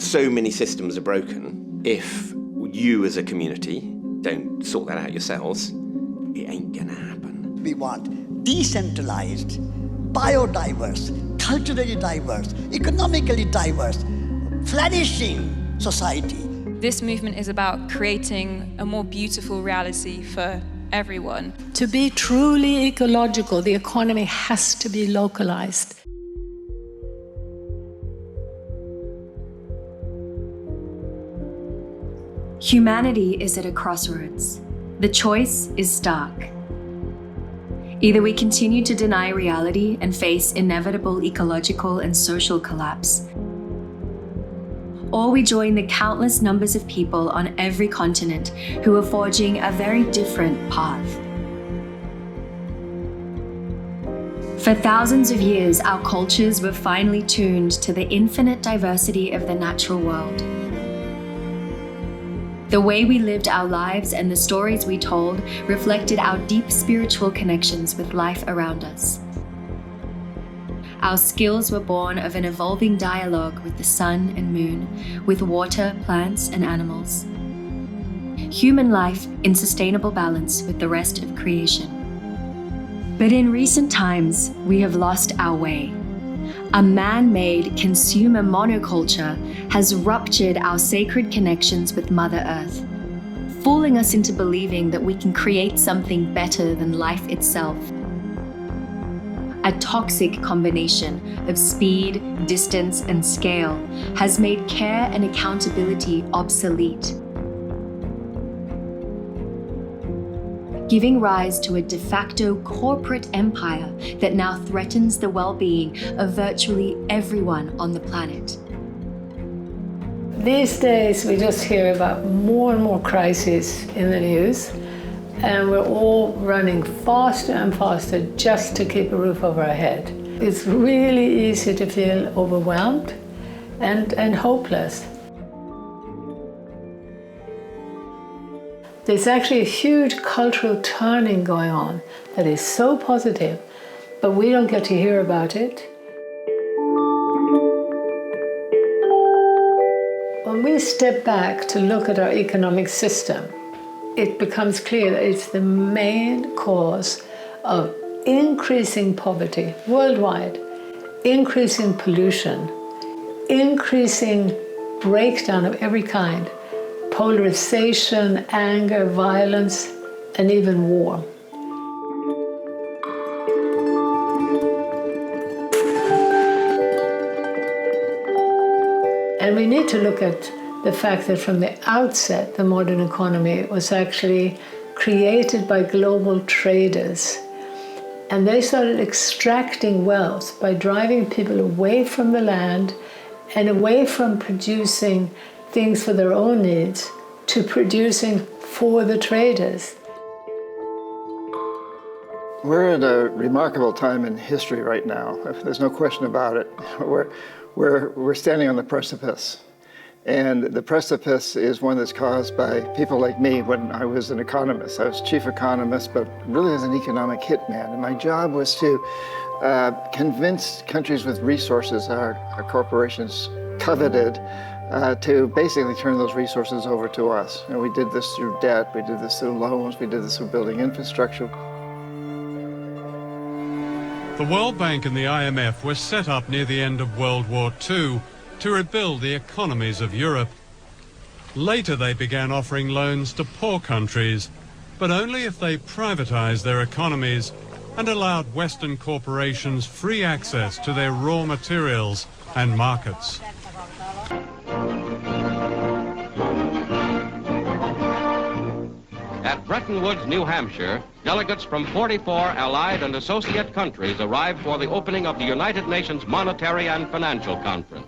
so many systems are broken. If you as a community don't sort that out yourselves, it ain't gonna happen. We want decentralized, biodiverse, culturally diverse, economically diverse, flourishing society. This movement is about creating a more beautiful reality for everyone. To be truly ecological, the economy has to be localized. Humanity is at a crossroads. The choice is stark. Either we continue to deny reality and face inevitable ecological and social collapse, or we join the countless numbers of people on every continent who are forging a very different path. For thousands of years, our cultures were finely tuned to the infinite diversity of the natural world. The way we lived our lives and the stories we told reflected our deep spiritual connections with life around us. Our skills were born of an evolving dialogue with the sun and moon, with water, plants, and animals. Human life in sustainable balance with the rest of creation. But in recent times, we have lost our way. A man-made consumer monoculture has ruptured our sacred connections with Mother Earth, fooling us into believing that we can create something better than life itself. A toxic combination of speed, distance, and scale has made care and accountability obsolete, giving rise to a de facto corporate empire that now threatens the well-being of virtually everyone on the planet. These days, we just hear about more and more crises in the news, and we're all running faster and faster just to keep a roof over our head. It's really easy to feel overwhelmed and hopeless. There's actually a huge cultural turning going on that is so positive, but we don't get to hear about it. When we step back to look at our economic system, it becomes clear that it's the main cause of increasing poverty worldwide, increasing pollution, increasing breakdown of every kind, polarization, anger, violence, and even war. And we need to look at the fact that from the outset, the modern economy was actually created by global traders. And they started extracting wealth by driving people away from the land and away from producing things for their own needs to producing for the traders. We're at a remarkable time in history right now. There's no question about it. We're standing on the precipice. And the precipice is one that's caused by people like me when I was an economist. I was chief economist, but really as an economic hitman. And my job was to convince countries with resources our corporations coveted to basically turn those resources over to us. And we did this through debt, we did this through loans, we did this through building infrastructure. The World Bank and the IMF were set up near the end of World War II to rebuild the economies of Europe. Later they began offering loans to poor countries, but only if they privatized their economies and allowed Western corporations free access to their raw materials and markets. At Bretton Woods, New Hampshire, delegates from 44 allied and associate countries arrived for the opening of the United Nations Monetary and Financial Conference.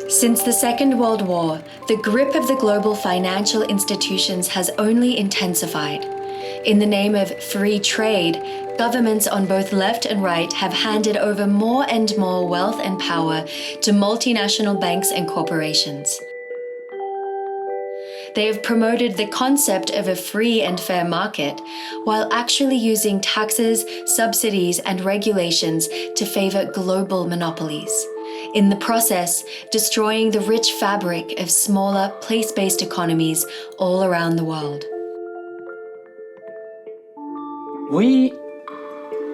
Since the Second World War, the grip of the global financial institutions has only intensified. In the name of free trade, governments on both left and right have handed over more and more wealth and power to multinational banks and corporations. They have promoted the concept of a free and fair market, while actually using taxes, subsidies, and regulations to favor global monopolies. in the process destroying the rich fabric of smaller, place-based economies all around the world. We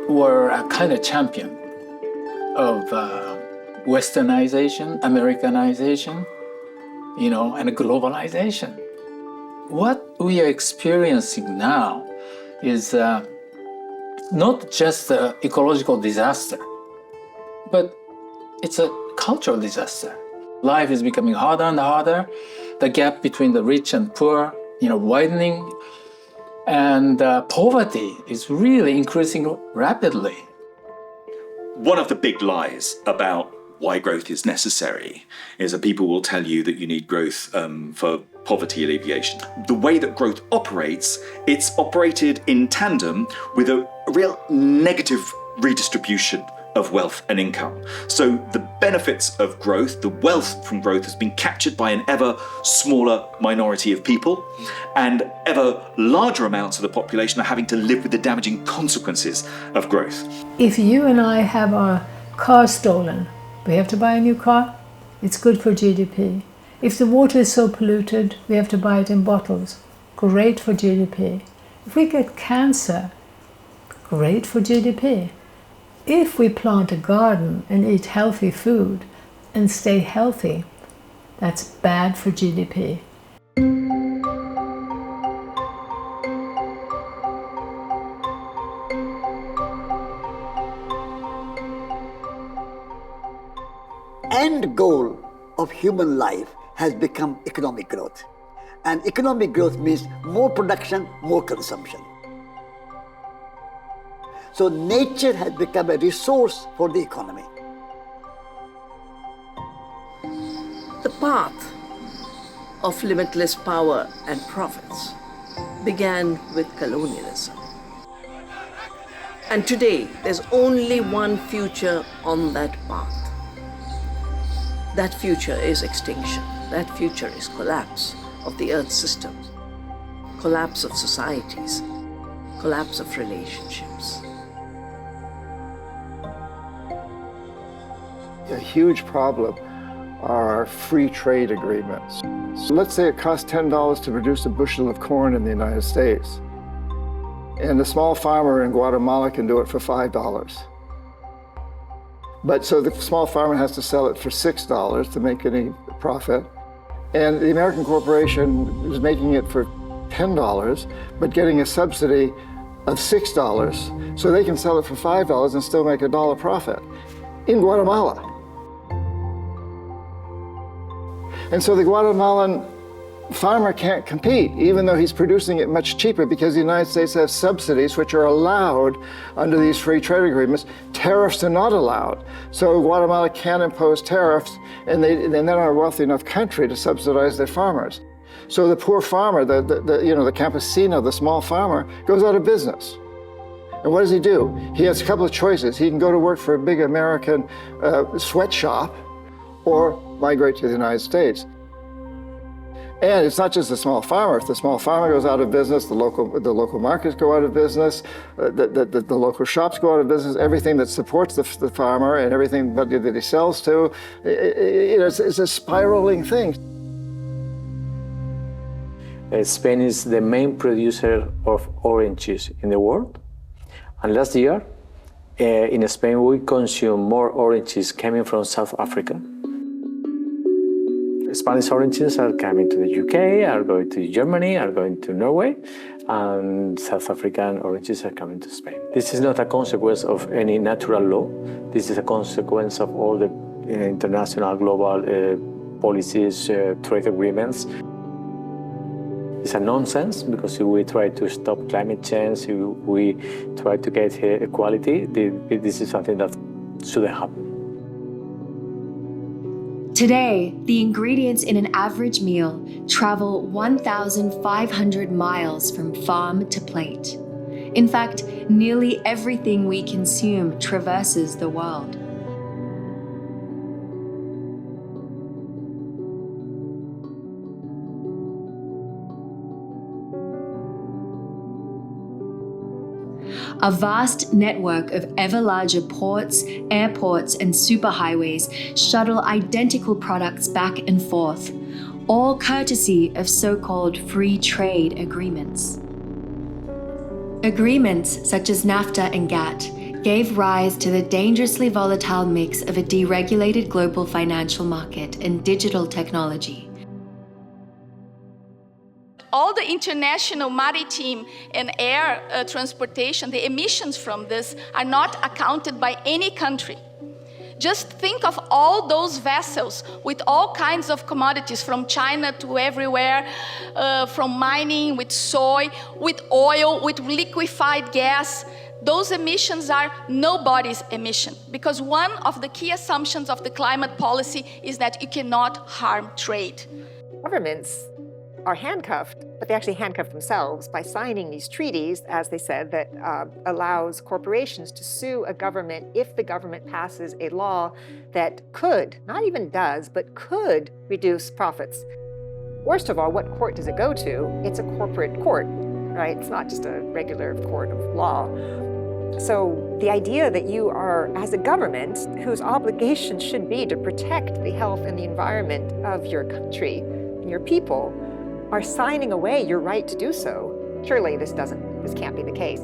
were a kind of champion of Westernization, Americanization, and globalization. What we are experiencing now is not just an ecological disaster, but it's a cultural disaster. Life is becoming harder and harder. The gap between the rich and poor, widening. And poverty is really increasing rapidly. One of the big lies about why growth is necessary is that people will tell you that you need growth for poverty alleviation. The way that growth operates, it's operated in tandem with a real negative redistribution of wealth and income. So the benefits of growth, the wealth from growth, has been captured by an ever smaller minority of people, and ever larger amounts of the population are having to live with the damaging consequences of growth. If you and I have our car stolen, we have to buy a new car, it's good for GDP. If the water is so polluted, we have to buy it in bottles, great for GDP. If we get cancer, great for GDP. If we plant a garden and eat healthy food and stay healthy, that's bad for GDP. End goal of human life has become economic growth. And economic growth means more production, more consumption. So nature has become a resource for the economy. The path of limitless power and profits began with colonialism. And today, there's only one future on that path. That future is extinction. That future is collapse of the Earth systems, collapse of societies, collapse of relationships. A huge problem are our free trade agreements. So let's say it costs $10 to produce a bushel of corn in the United States, and the small farmer in Guatemala can do it for $5. But so the small farmer has to sell it for $6 to make any profit, and the American corporation is making it for $10, but getting a subsidy of $6, so they can sell it for $5 and still make $1 profit in Guatemala. And so the Guatemalan farmer can't compete, even though he's producing it much cheaper, because the United States has subsidies which are allowed under these free trade agreements. Tariffs are not allowed. So Guatemala can't impose tariffs, and they're not a wealthy enough country to subsidize their farmers. So the poor farmer, the campesino, the small farmer, goes out of business. And what does he do? He has a couple of choices. He can go to work for a big American sweatshop, or migrate to the United States. And it's not just the small farmer. If the small farmer goes out of business, the local markets go out of business, the local shops go out of business, everything that supports the farmer and everything that he sells to, it's a spiraling thing. Spain is the main producer of oranges in the world. And last year, in Spain, we consume more oranges coming from South Africa. Spanish oranges are coming to the UK, are going to Germany, are going to Norway, and South African oranges are coming to Spain. This is not a consequence of any natural law. This is a consequence of all the international global policies, trade agreements. It's a nonsense, because if we try to stop climate change, if we try to get equality, this is something that shouldn't happen. Today, the ingredients in an average meal travel 1,500 miles from farm to plate. In fact, nearly everything we consume traverses the world. A vast network of ever larger ports, airports, and superhighways shuttle identical products back and forth, all courtesy of so-called free trade agreements. Agreements such as NAFTA and GATT gave rise to the dangerously volatile mix of a deregulated global financial market and digital technology. All the international maritime and air transportation, the emissions from this are not accounted by any country. Just think of all those vessels with all kinds of commodities from China to everywhere, from mining, with soy, with oil, with liquefied gas. Those emissions are nobody's emission, because one of the key assumptions of the climate policy is that you cannot harm trade. Governments are handcuffed, but they actually handcuff themselves by signing these treaties, as they said, that allows corporations to sue a government if the government passes a law that could, not even does, but could reduce profits. Worst of all, what court does it go to? It's a corporate court, right? It's not just a regular court of law. So the idea that you are, as a government, whose obligation should be to protect the health and the environment of your country and your people, are signing away your right to do so. Surely this can't be the case.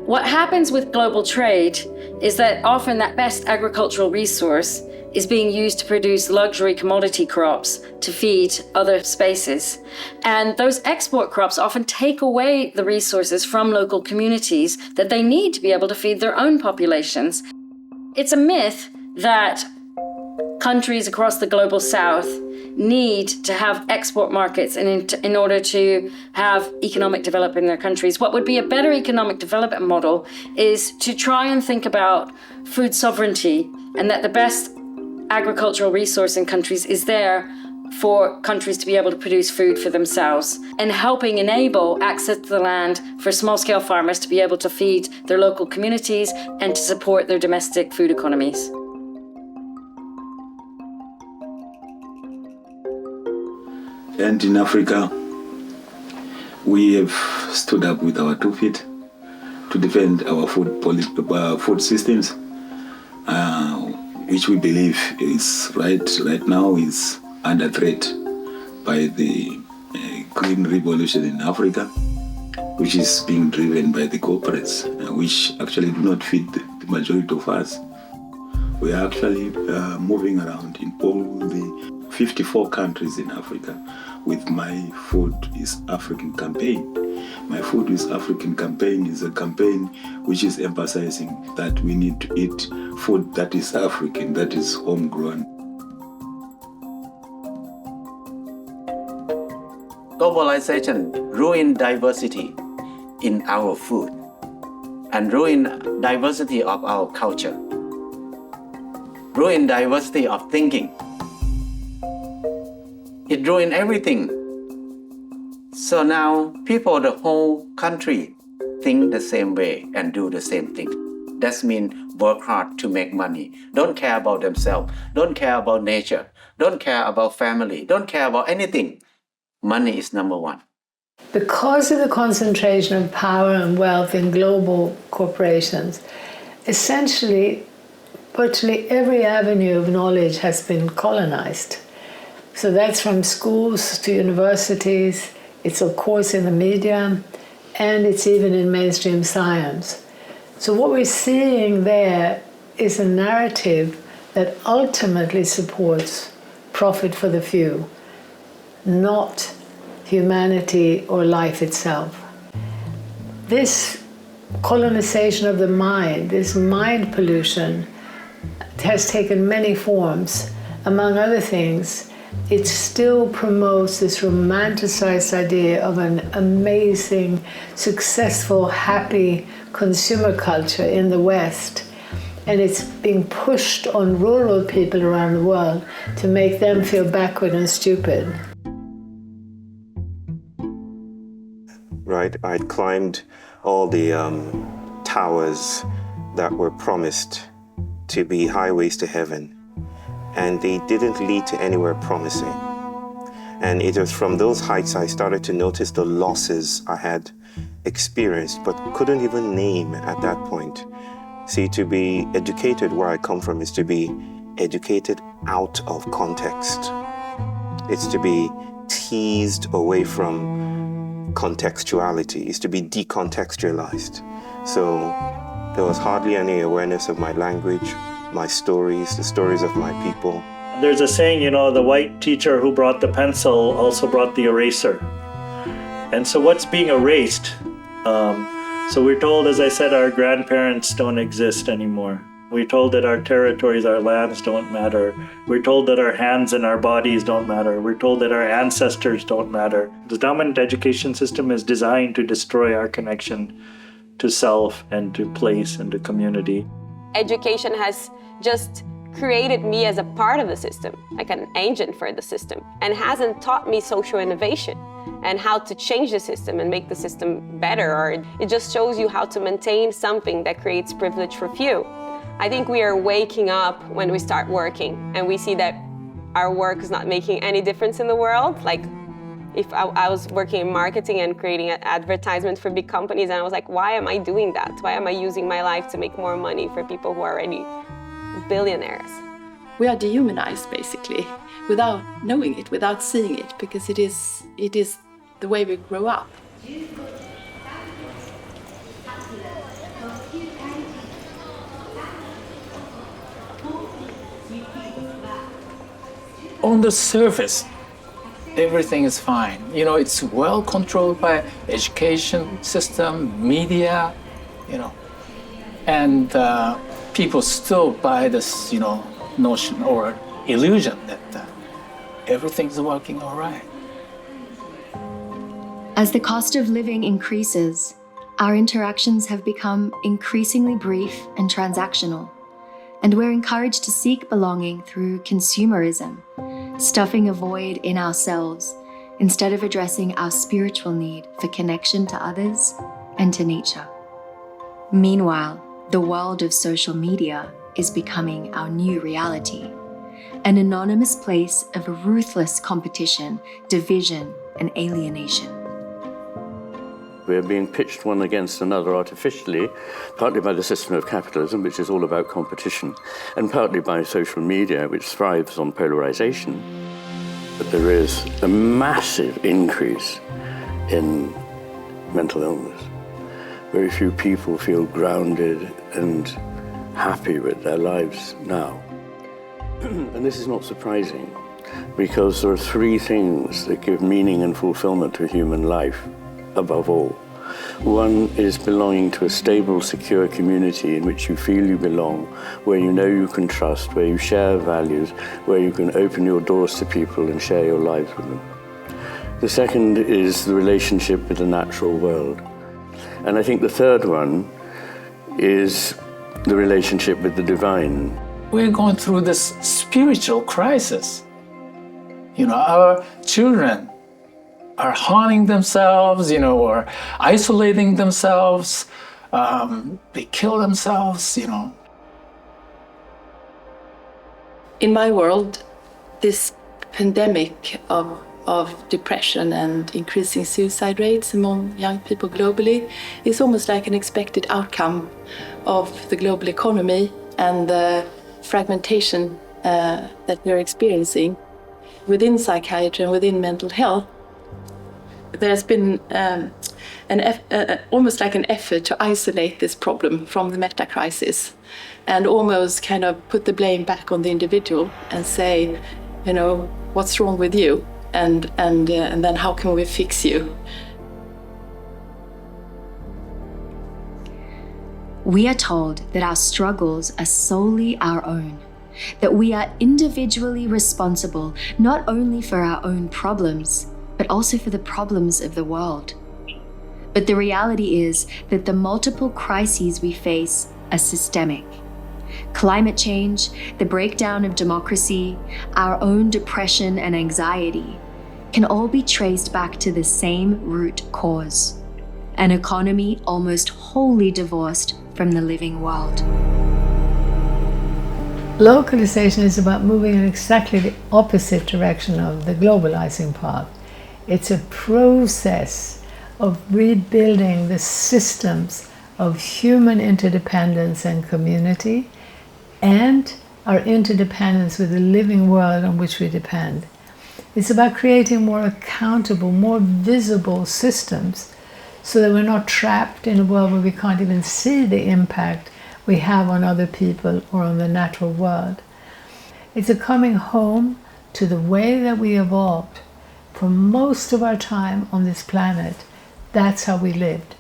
What happens with global trade is that often that best agricultural resource is being used to produce luxury commodity crops to feed other spaces. And those export crops often take away the resources from local communities that they need to be able to feed their own populations. It's a myth that countries across the global south need to have export markets in order to have economic development in their countries. What would be a better economic development model is to try and think about food sovereignty, and that the best agricultural resource in countries is there for countries to be able to produce food for themselves, and helping enable access to the land for small-scale farmers to be able to feed their local communities and to support their domestic food economies. And in Africa, we have stood up with our 2 feet to defend our food systems, which we believe is right now is under threat by the green revolution in Africa, which is being driven by the corporates, which actually do not feed the majority of us. We are actually moving around in all the 54 countries in Africa with My Food is African campaign. My Food is African campaign is a campaign which is emphasizing that we need to eat food that is African, that is homegrown. Globalization ruined diversity in our food and ruined diversity of our culture, ruined diversity of thinking. It ruined everything. So now people, the whole country, think the same way and do the same thing. That means work hard to make money. Don't care about themselves. Don't care about nature. Don't care about family. Don't care about anything. Money is number one. Because of the concentration of power and wealth in global corporations, essentially, virtually every avenue of knowledge has been colonized. So that's from schools to universities, it's of course in the media, and it's even in mainstream science. So what we're seeing there is a narrative that ultimately supports profit for the few, not humanity or life itself. This colonization of the mind, this mind pollution, has taken many forms. Among other things, it still promotes this romanticized idea of an amazing, successful, happy consumer culture in the West. And it's being pushed on rural people around the world to make them feel backward and stupid. Right, I'd climbed all the towers that were promised to be highways to heaven, and they didn't lead to anywhere promising. And it was from those heights I started to notice the losses I had experienced, but couldn't even name at that point. See, to be educated where I come from is to be educated out of context. It's to be teased away from contextuality. It's to be decontextualized. So there was hardly any awareness of my language, my stories, the stories of my people. There's a saying, the white teacher who brought the pencil also brought the eraser. And so what's being erased? So we're told, as I said, our grandparents don't exist anymore. We're told that our territories, our lands don't matter. We're told that our hands and our bodies don't matter. We're told that our ancestors don't matter. The dominant education system is designed to destroy our connection to self and to place and to community. Education has just created me as a part of the system, like an agent for the system, and hasn't taught me social innovation and how to change the system and make the system better, or it just shows you how to maintain something that creates privilege for few. I think we are waking up when we start working and we see that our work is not making any difference in the world. Like if I was working in marketing and creating advertisements for big companies, and I was like, why am I doing that? Why am I using my life to make more money for people who are already billionaires? We are dehumanized, basically, without knowing it, without seeing it, because it is the way we grow up. On the surface, everything is fine. It's well controlled by education system, media, and people still buy this, notion or illusion that everything's working all right. As the cost of living increases, our interactions have become increasingly brief and transactional, and we're encouraged to seek belonging through consumerism, stuffing a void in ourselves instead of addressing our spiritual need for connection to others and to nature. Meanwhile, the world of social media is becoming our new reality, an anonymous place of ruthless competition, division, and alienation. We're being pitched one against another artificially, partly by the system of capitalism, which is all about competition, and partly by social media, which thrives on polarization. But there is a massive increase in mental illness. Very few people feel grounded and happy with their lives now. And this is not surprising, because there are three things that give meaning and fulfillment to human life, above all. One is belonging to a stable, secure community in which you feel you belong, where you know you can trust, where you share values, where you can open your doors to people and share your lives with them. The second is the relationship with the natural world. And I think the third one is the relationship with the divine. We're going through this spiritual crisis. Our children are harming themselves, or isolating themselves. They kill themselves, In my world, this pandemic of depression and increasing suicide rates among young people globally is almost like an expected outcome of the global economy and the fragmentation that we're experiencing within psychiatry and within mental health. There's been almost like an effort to isolate this problem from the meta-crisis and almost kind of put the blame back on the individual and say, what's wrong with you? And then how can we fix you? We are told that our struggles are solely our own, that we are individually responsible not only for our own problems, but also for the problems of the world. But the reality is that the multiple crises we face are systemic. climate change, the breakdown of democracy, our own depression and anxiety can all be traced back to the same root cause: an economy almost wholly divorced from the living world. Localization is about moving in exactly the opposite direction of the globalizing path. It's a process of rebuilding the systems of human interdependence and community, and our interdependence with the living world on which we depend. It's about creating more accountable, more visible systems so that we're not trapped in a world where we can't even see the impact we have on other people or on the natural world. It's a coming home to the way that we evolved. For most of our time on this planet, that's how we lived.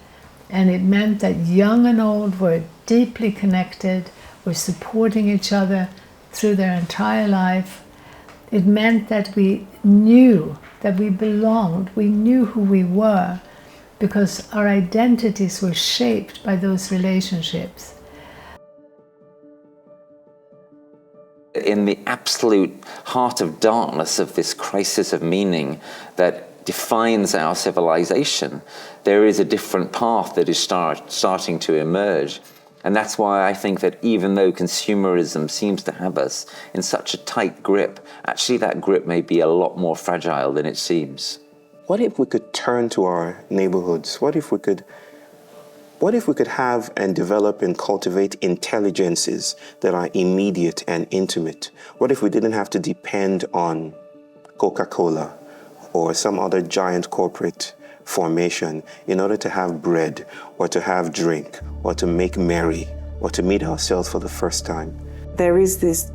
And it meant that young and old were deeply connected, were supporting each other through their entire life. It meant that we knew that we belonged, we knew who we were, because our identities were shaped by those relationships. In the absolute heart of darkness of this crisis of meaning that defines our civilization, there is a different path that is starting to emerge. And that's why I think that even though consumerism seems to have us in such a tight grip, actually that grip may be a lot more fragile than it seems. What if we could turn to our neighborhoods? What if we could have and develop and cultivate intelligences that are immediate and intimate? What if we didn't have to depend on Coca-Cola or some other giant corporate formation in order to have bread or to have drink or to make merry or to meet ourselves for the first time? There is this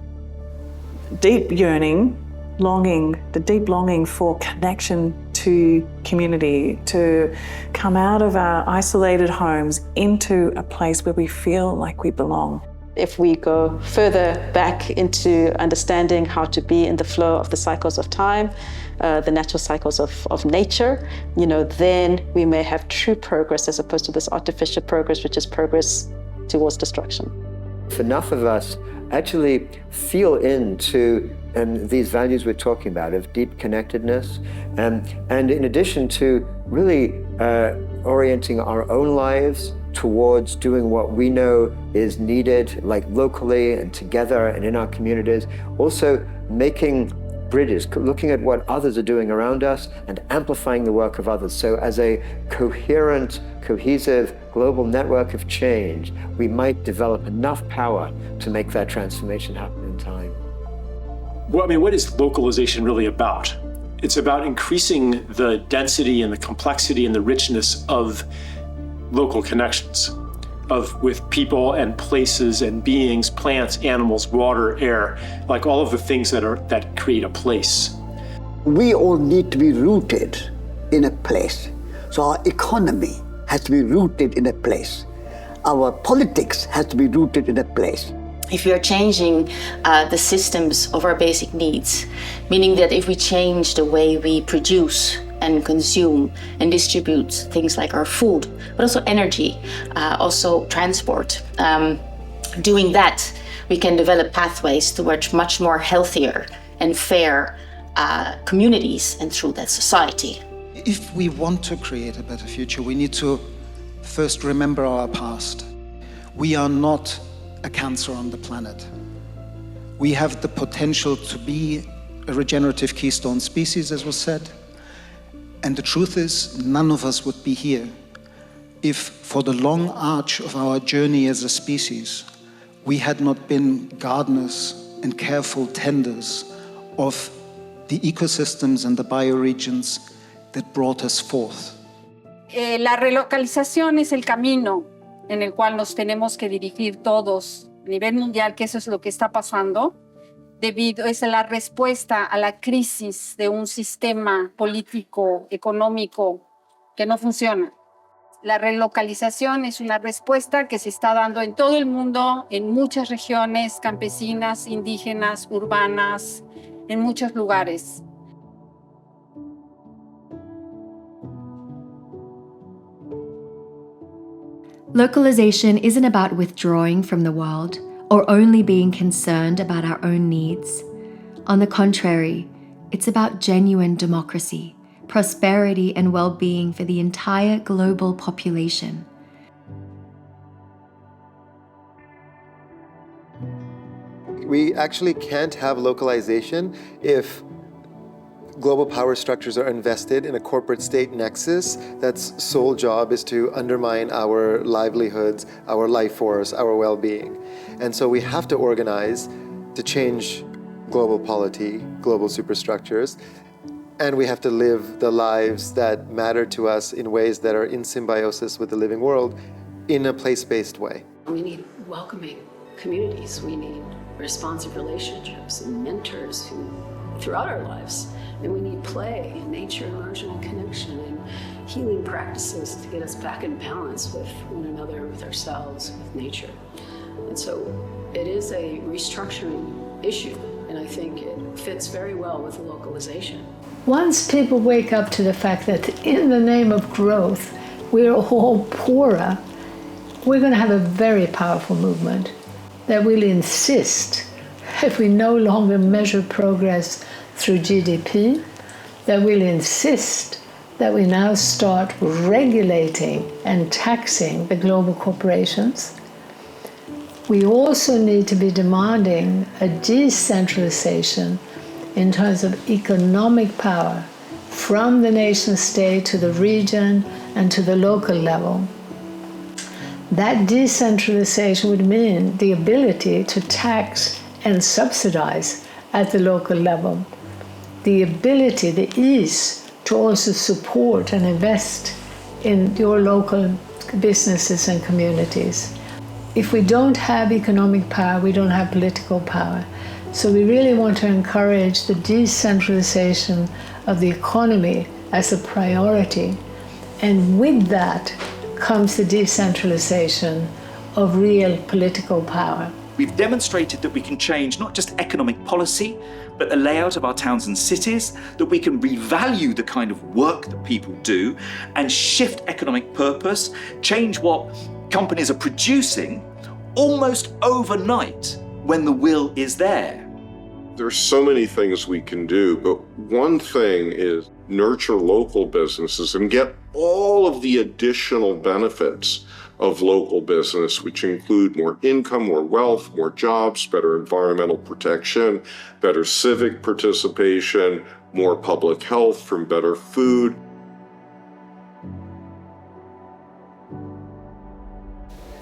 deep yearning, the deep longing for connection to community, to come out of our isolated homes into a place where we feel like we belong. If we go further back into understanding how to be in the flow of the cycles of time, the natural cycles of nature, then we may have true progress as opposed to this artificial progress, which is progress towards destruction. If enough of us actually feel into these values we're talking about of deep connectedness, and in addition to really orienting our own lives towards doing what we know is needed, like locally and together and in our communities, also making bridges, looking at what others are doing around us and amplifying the work of others. So as a coherent, cohesive global network of change, we might develop enough power to make that transformation happen in time. Well, I mean, what is localization really about? It's about increasing the density and the complexity and the richness of local connections, with people and places and beings, plants, animals, water, air, like all of the things that create a place. We all need to be rooted in a place. So our economy has to be rooted in a place. Our politics has to be rooted in a place. If we are changing the systems of our basic needs, meaning that if we change the way we produce and consume and distribute things like our food, but also energy, also transport, doing that, we can develop pathways towards much more healthier and fair communities and through that society. If we want to create a better future, we need to first remember our past. We are not a cancer on the planet. We have the potential to be a regenerative keystone species, as was said. And the truth is, none of us would be here if, for the long arch of our journey as a species, we had not been gardeners and careful tenders of the ecosystems and the bioregions that brought us forth. La relocalización es el camino en el cual nos tenemos que dirigir todos a nivel mundial, que eso es lo que está pasando, es la respuesta a la crisis de un sistema político, económico que no funciona. La relocalización es una respuesta que se está dando en todo el mundo, en muchas regiones campesinas, indígenas, urbanas, en muchos lugares. Localization isn't about withdrawing from the world or only being concerned about our own needs. On the contrary, it's about genuine democracy, prosperity and well-being for the entire global population. We actually can't have localization if global power structures are invested in a corporate state nexus that's sole job is to undermine our livelihoods, our life force, our well-being. And so we have to organize to change global polity, global superstructures, and we have to live the lives that matter to us in ways that are in symbiosis with the living world in a place-based way. We need welcoming communities. We need responsive relationships and mentors throughout our lives. And we need play and nature, immersion, and connection, and healing practices to get us back in balance with one another, with ourselves, with nature. And so it is a restructuring issue, and I think it fits very well with localization. Once people wake up to the fact that in the name of growth, we're all poorer, we're going to have a very powerful movement that will insist that we no longer measure progress through GDP, that will insist that we now start regulating and taxing the global corporations. We also need to be demanding a decentralization in terms of economic power from the nation state to the region and to the local level. That decentralization would mean the ability to tax and subsidize at the local level. The ability, the ease to also support and invest in your local businesses and communities. If we don't have economic power, we don't have political power. So we really want to encourage the decentralization of the economy as a priority. And with that comes the decentralization of real political power. We've demonstrated that we can change not just economic policy, but the layout of our towns and cities, that we can revalue the kind of work that people do and shift economic purpose, change what companies are producing almost overnight when the will is there. There's so many things we can do, but one thing is nurture local businesses and get all of the additional benefits of local business, which include more income, more wealth, more jobs, better environmental protection, better civic participation, more public health from better food.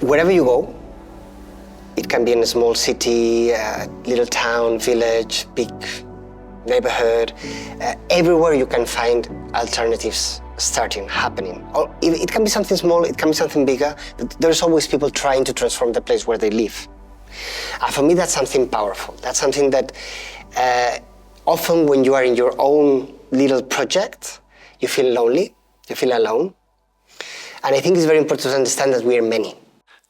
Wherever you go, it can be in a small city, little town, village, big neighborhood, everywhere you can find alternatives happening. Or it can be something small, it can be something bigger, but there's always people trying to transform the place where they live. For me, that's something powerful. That's something that often when you are in your own little project, you feel lonely, you feel alone. And I think it's very important to understand that we are many.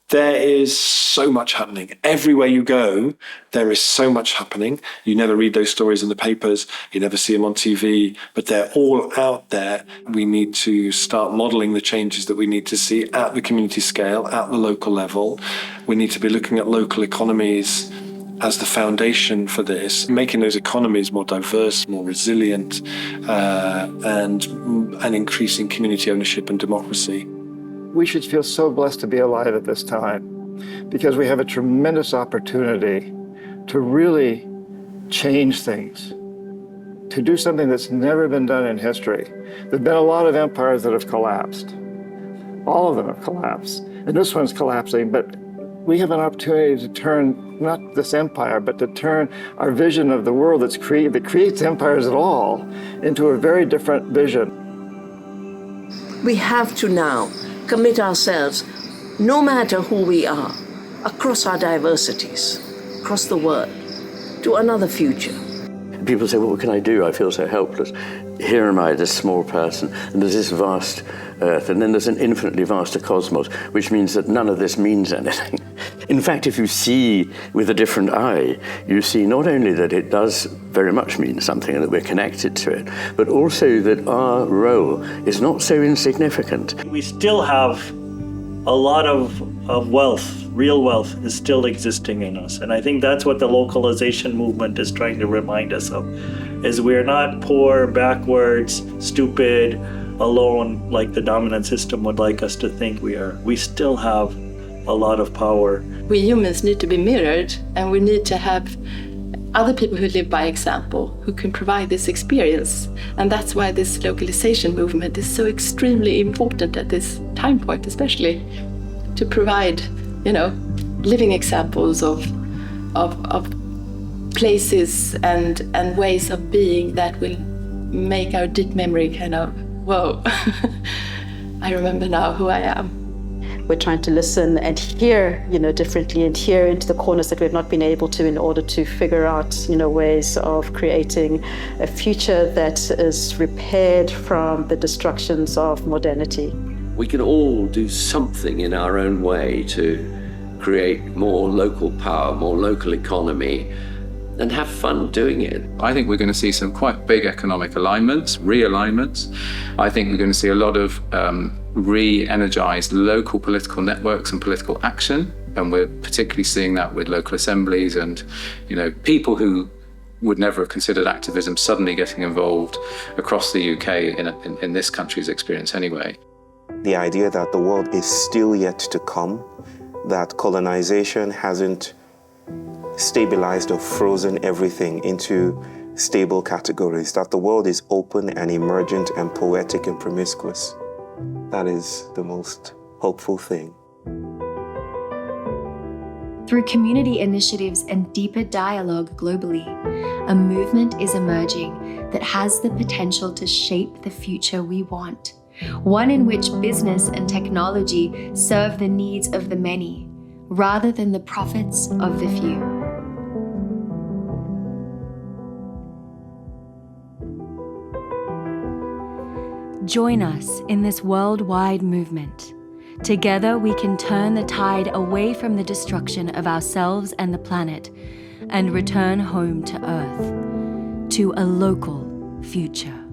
There is so much happening. Everywhere you go, there is so much happening. You never read those stories in the papers, you never see them on TV, but they're all out there. We need to start modeling the changes that we need to see at the community scale, at the local level. We need to be looking at local economies as the foundation for this, making those economies more diverse, more resilient, and increasing community ownership and democracy. We should feel so blessed to be alive at this time because we have a tremendous opportunity to really change things, to do something that's never been done in history. There have been a lot of empires that have collapsed. All of them have collapsed, and this one's collapsing, but we have an opportunity to turn not this empire, but to turn our vision of the world that creates empires at all into a very different vision. We have to now commit ourselves, no matter who we are, across our diversities, across the world, to another future. People say, well, what can I do? I feel so helpless. Here am I, this small person, and there's this vast earth, and then there's an infinitely vaster cosmos, which means that none of this means anything. In fact, if you see with a different eye, you see not only that it does very much mean something and that we're connected to it, but also that our role is not so insignificant. We still have a lot of wealth, real wealth, is still existing in us. And I think that's what the localization movement is trying to remind us of, is we're not poor, backwards, stupid, alone like the dominant system would like us to think we are. We still have a lot of power. We humans need to be mirrored, and we need to have other people who live by example, who can provide this experience. And that's why this localization movement is so extremely important at this time point, especially to provide, living examples of places and ways of being that will make our deep memory kind of, whoa, I remember now who I am. We're trying to listen and hear, differently, and hear into the corners that we've not been able to, in order to figure out, ways of creating a future that is repaired from the destructions of modernity. We can all do something in our own way to create more local power, more local economy, and have fun doing it. I think we're going to see some quite big economic alignments, realignments. I think we're going to see a lot of re-energized local political networks and political action. And we're particularly seeing that with local assemblies and, people who would never have considered activism suddenly getting involved across the UK in this country's experience anyway. The idea that the world is still yet to come, that colonization hasn't stabilized or frozen everything into stable categories, that the world is open and emergent and poetic and promiscuous. That is the most hopeful thing. Through community initiatives and deeper dialogue globally, a movement is emerging that has the potential to shape the future we want. One in which business and technology serve the needs of the many, rather than the profits of the few. Join us in this worldwide movement. Together we can turn the tide away from the destruction of ourselves and the planet and return home to Earth, to a local future.